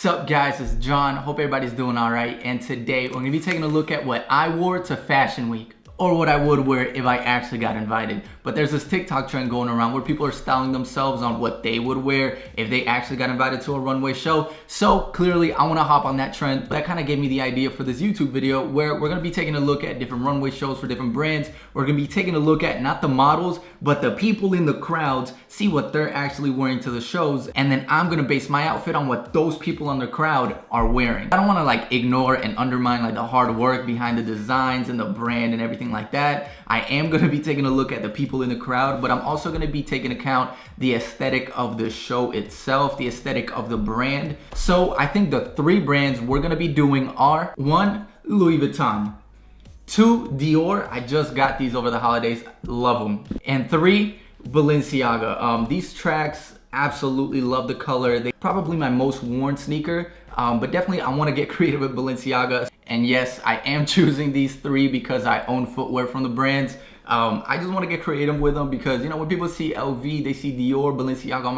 Sup guys, it's John. Hope everybody's doing alright, and today we're gonna be taking a look at what I wore to Fashion Week, or what I would wear if I actually got invited. But there's this TikTok trend going around where people are styling themselves on what they would wear if they actually got invited to a runway show. So clearly I want to hop on that trend. That kind of gave me the idea for this YouTube video where we're going to be taking a look at different runway shows for different brands. We're going to be taking a look at not the models, but the people in the crowds, see what they're actually wearing to the shows. And then I'm going to base my outfit on what those people in the crowd are wearing. I don't want to like ignore and undermine like the hard work behind the designs and the brand and everything like that. I am going to be taking a look at the people in the crowd, but I'm also going to be taking account the aesthetic of the show itself, the aesthetic of the brand. So I think the three brands we're going to be doing are: 1, Louis Vuitton; 2, Dior. I just got these over the holidays, love them; and 3, Balenciaga. These tracks, absolutely love the color. They're probably my most worn sneaker, but definitely I want to get creative with Balenciaga. And yes, I am choosing these three because I own footwear from the brands. I just want to get creative with them because, you know, when people see LV, they see Dior, Balenciaga on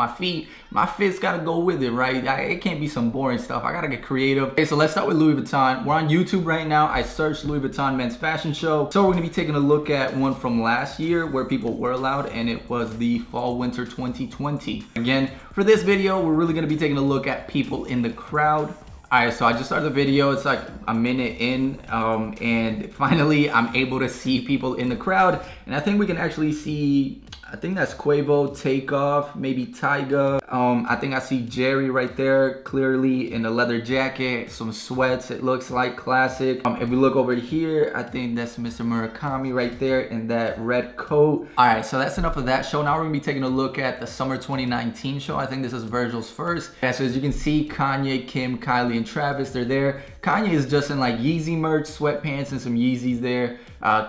my fit's got to go with it, right? It can't be some boring stuff. I got to get creative. Okay, so let's start with Louis Vuitton. We're on YouTube right now. I searched Louis Vuitton men's fashion show. So we're going to be taking a look at one from last year where people were allowed, and it was the fall winter 2020. Again, for this video, we're really going to be taking a look at people in the crowd. Alright, so I just started the video. It's like a minute in, and finally I'm able to see people in the crowd, and I think we can actually see, I think that's Quavo, Takeoff, maybe Tyga. I think I see Jerry right there clearly in a leather jacket, some sweats, it looks like classic. If we look over here, I think that's Mr. Murakami right there in that red coat. Alright, so that's enough of that show. Now we're gonna be taking a look at the summer 2019 show. I think this is Virgil's first. Yeah, so as you can see, Kanye, Kim, Kylie, and Travis, they're there. Kanye is just in like Yeezy merch, sweatpants, and some Yeezys there.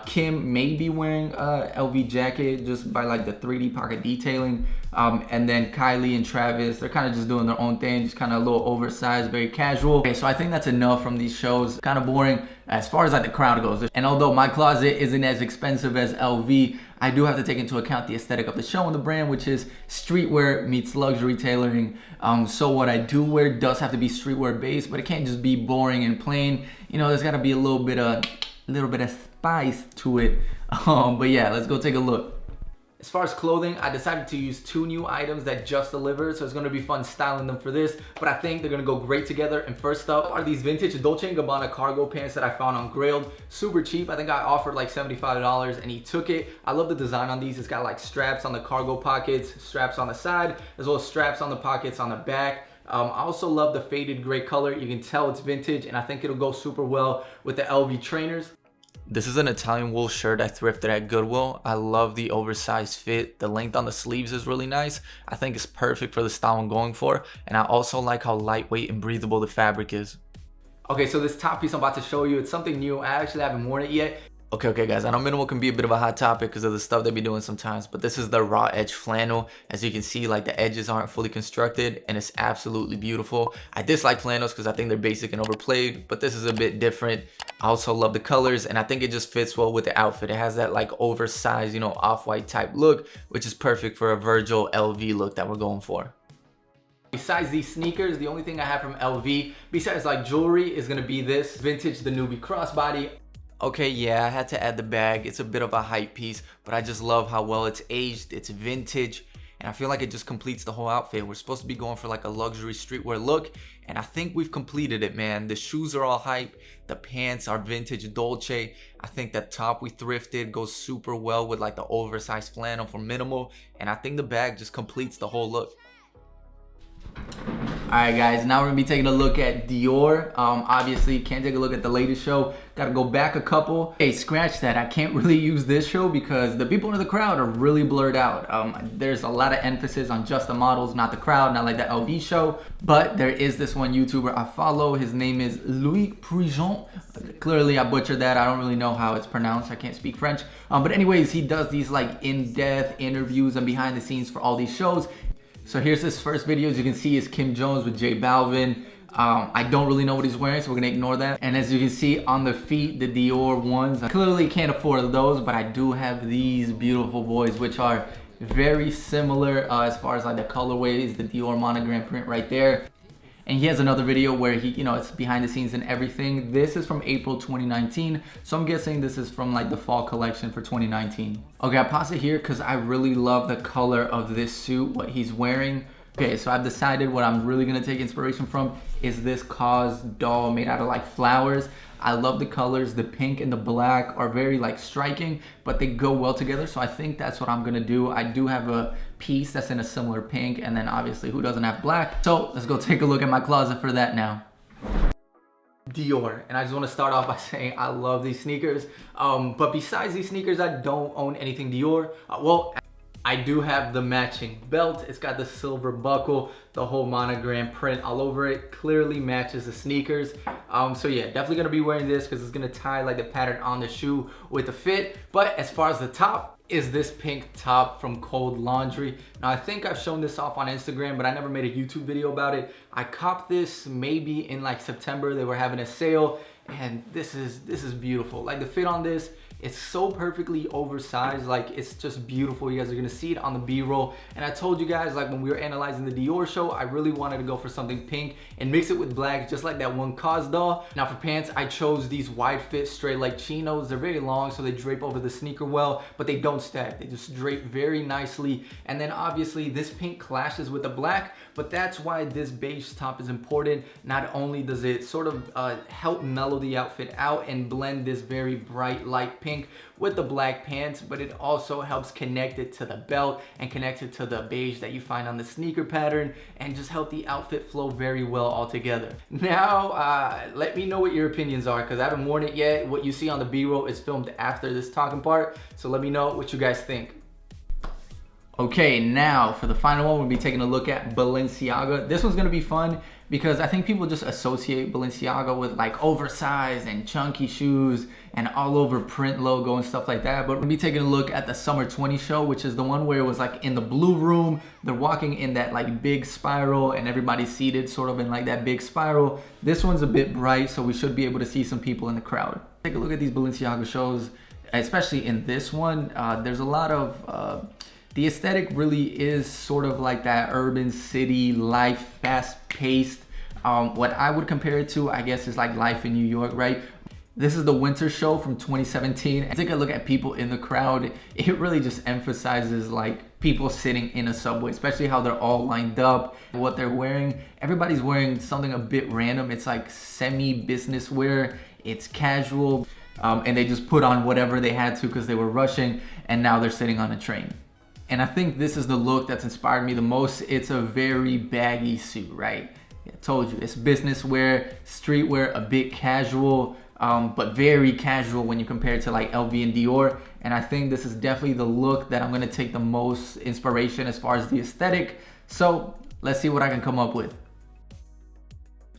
Kim may be wearing a LV jacket just by like the 3D pocket detailing. And then Kylie and Travis, they're kind of just doing their own thing, just kind of a little oversized, very casual. Okay, so I think that's enough from these shows. Kind of boring as far as like the crowd goes. And although my closet isn't as expensive as LV, I do have to take into account the aesthetic of the show and the brand, which is streetwear meets luxury tailoring. So what I do wear does have to be streetwear based, but it can't just be boring and plain. You know, there's got to be a little bit of spice to it. But yeah, let's go take a look. As far as clothing, I decided to use 2 new items that just delivered, so it's gonna be fun styling them for this, but I think they're gonna go great together. And first up are these vintage Dolce & Gabbana cargo pants that I found on Grailed. Super cheap. I think I offered like $75 and he took it. I love the design on these. It's got like straps on the cargo pockets, straps on the side, as well as straps on the pockets on the back. I also love the faded gray color. You can tell it's vintage, and I think it'll go super well with the LV trainers. This is an Italian wool shirt I thrifted at Goodwill. I love the oversized fit. The length on the sleeves is really nice. I think it's perfect for the style I'm going for. And I also like how lightweight and breathable the fabric is. Okay, so this top piece I'm about to show you, it's something new. I actually haven't worn it yet. Okay guys, I know minimal can be a bit of a hot topic because of the stuff they be doing sometimes, but this is the raw edge flannel. As you can see, like the edges aren't fully constructed, and it's absolutely beautiful. I dislike flannels because I think they're basic and overplayed, but this is a bit different. I also love the colors, and I think it just fits well with the outfit. It has that like oversized, you know, off-white type look, which is perfect for a Virgil LV look that we're going for. Besides these sneakers, the only thing I have from LV, besides like jewelry, is gonna be this vintage the Newbie crossbody. Okay, yeah, I had to add the bag. It's a bit of a hype piece, but I just love how well it's aged. It's vintage, and I feel like it just completes the whole outfit. We're supposed to be going for like a luxury streetwear look, and I think we've completed it, man. The shoes are all hype. The pants are vintage Dolce. I think that top we thrifted goes super well with like the oversized flannel for minimal, and I think the bag just completes the whole look. Alright guys, now we're gonna be taking a look at Dior. Obviously can't take a look at the latest show, gotta go back a couple. Hey, scratch that, I can't really use this show because the people in the crowd are really blurred out. There's a lot of emphasis on just the models, not the crowd, not like the LV show. But there is this one YouTuber I follow, his name is Louis Jhon. Clearly I butchered that, I don't really know how it's pronounced, I can't speak French. But anyways, he does these like in-depth interviews and behind the scenes for all these shows. So here's his first video. As you can see, is Kim Jones with J Balvin. I don't really know what he's wearing, so we're gonna ignore that. And as you can see on the feet, the Dior ones. I clearly can't afford those, but I do have these beautiful boys, which are very similar as far as like the colorways, the Dior monogram print right there. And he has another video where he, you know, it's behind the scenes and everything. This is from April 2019. So I'm guessing this is from like the fall collection for 2019. Okay, I paused it here because I really love the color of this suit, what he's wearing. Okay, so I've decided what I'm really gonna take inspiration from is this Cause doll made out of like flowers. I love the colors. The pink and the black are very like striking, but they go well together. So I think that's what I'm gonna do. I do have a piece that's in a similar pink, and then obviously who doesn't have black? So let's go take a look at my closet for that now. Dior, and I just want to start off by saying I love these sneakers. But besides these sneakers, I don't own anything Dior. Well, I do have the matching belt. It's got the silver buckle, the whole monogram print all over it. Clearly matches the sneakers. So yeah, definitely gonna be wearing this because it's gonna tie like the pattern on the shoe with the fit. But as far as the top, is this pink top from Cold Laundry. Now I think I've shown this off on Instagram, but I never made a YouTube video about it. I copped this maybe in like September. They were having a sale, and this is beautiful. Like the fit on this, it's so perfectly oversized. Like it's just beautiful. You guys are gonna see it on the B-roll. And I told you guys, like when we were analyzing the Dior show, I really wanted to go for something pink and mix it with black, just like that one Cause doll. Now for pants, I chose these wide fit straight leg chinos. They're very long, so they drape over the sneaker well, but they don't stack. They just drape very nicely. And then obviously this pink clashes with the black, but that's why this beige top is important. Not only does it sort of help mellow the outfit out and blend this very bright light pink with the black pants, but it also helps connect it to the belt and connect it to the beige that you find on the sneaker pattern, and just help the outfit flow very well all together. Now, let me know what your opinions are, because I haven't worn it yet. What you see on the B-roll is filmed after this talking part, so let me know what you guys think. Okay, now for the final one, we'll be taking a look at Balenciaga. This one's gonna be fun because I think people just associate Balenciaga with like oversized and chunky shoes and all over print logo and stuff like that. But we'll be taking a look at the Summer 20 show, which is the one where it was like in the blue room. They're walking in that like big spiral and everybody's seated sort of in like that big spiral. This one's a bit bright, so we should be able to see some people in the crowd. Take a look at these Balenciaga shows, especially in this one. There's a lot of, the aesthetic really is sort of like that urban city life, fast-paced. What I would compare it to, I guess, is like life in New York, right? This is the winter show from 2017. Take a look at people in the crowd. It really just emphasizes like people sitting in a subway, especially how they're all lined up, what they're wearing. Everybody's wearing something a bit random. It's like semi-business wear, it's casual, and they just put on whatever they had to because they were rushing, and now they're sitting on a train. And I think this is the look that's inspired me the most. It's a very baggy suit, right? I told you, it's business wear, streetwear, a bit casual, but very casual when you compare it to like LV and Dior. And I think this is definitely the look that I'm gonna take the most inspiration as far as the aesthetic. So let's see what I can come up with.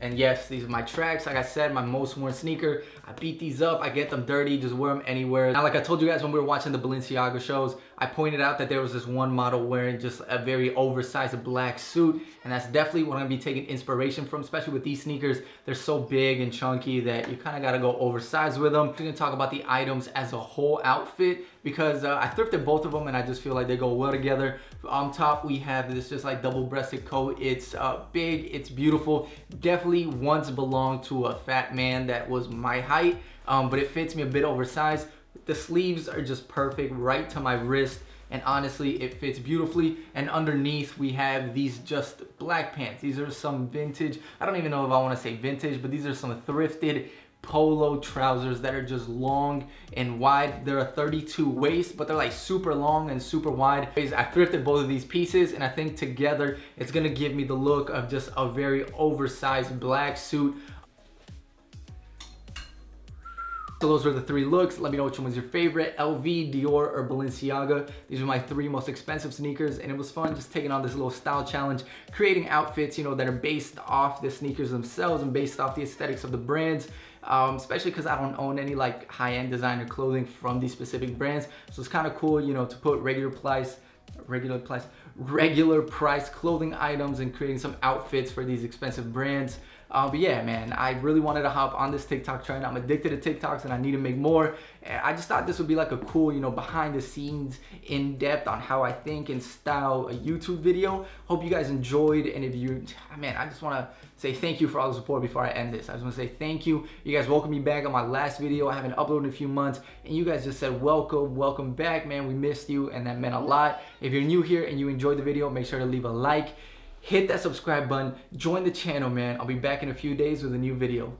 And yes, these are my tracks. Like I said, my most worn sneaker. I beat these up, I get them dirty, just wear them anywhere. Now, like I told you guys when we were watching the Balenciaga shows, I pointed out that there was this one model wearing just a very oversized black suit, and that's definitely what I'm gonna be taking inspiration from, especially with these sneakers. They're so big and chunky that you kind of gotta go oversized with them. I'm gonna talk about the items as a whole outfit because I thrifted both of them and I just feel like they go well together. On top, we have this just like double-breasted coat. It's big, it's beautiful. Definitely once belonged to a fat man that was my height, but it fits me a bit oversized. The sleeves are just perfect, right to my wrist, and honestly, it fits beautifully. And underneath, we have these just black pants. These are some vintage, I don't even know if I want to say vintage, but these are some thrifted polo trousers that are just long and wide. They're a 32 waist, but they're like super long and super wide. I thrifted both of these pieces, and I think together it's gonna give me the look of just a very oversized black suit. So those were the three looks. Let me know which one was your favorite, LV, Dior, or Balenciaga. These are my three most expensive sneakers, and it was fun just taking on this little style challenge, creating outfits, you know, that are based off the sneakers themselves and based off the aesthetics of the brands. Especially because I don't own any like high-end designer clothing from these specific brands. So it's kind of cool, you know, to put regular price clothing items and creating some outfits for these expensive brands. But yeah, man, I really wanted to hop on this TikTok trend. I'm addicted to TikToks and I need to make more. And I just thought this would be like a cool, you know, behind the scenes, in depth on how I think and style a YouTube video. Hope you guys enjoyed. And if you, man, I just want to say thank you for all the support before I end this. I just want to say thank you. You guys welcomed me back on my last video. I haven't uploaded in a few months. And you guys just said welcome back, man. We missed you and that meant a lot. If you're new here and you enjoyed the video, make sure to leave a like. Hit that subscribe button, join the channel, man. I'll be back in a few days with a new video.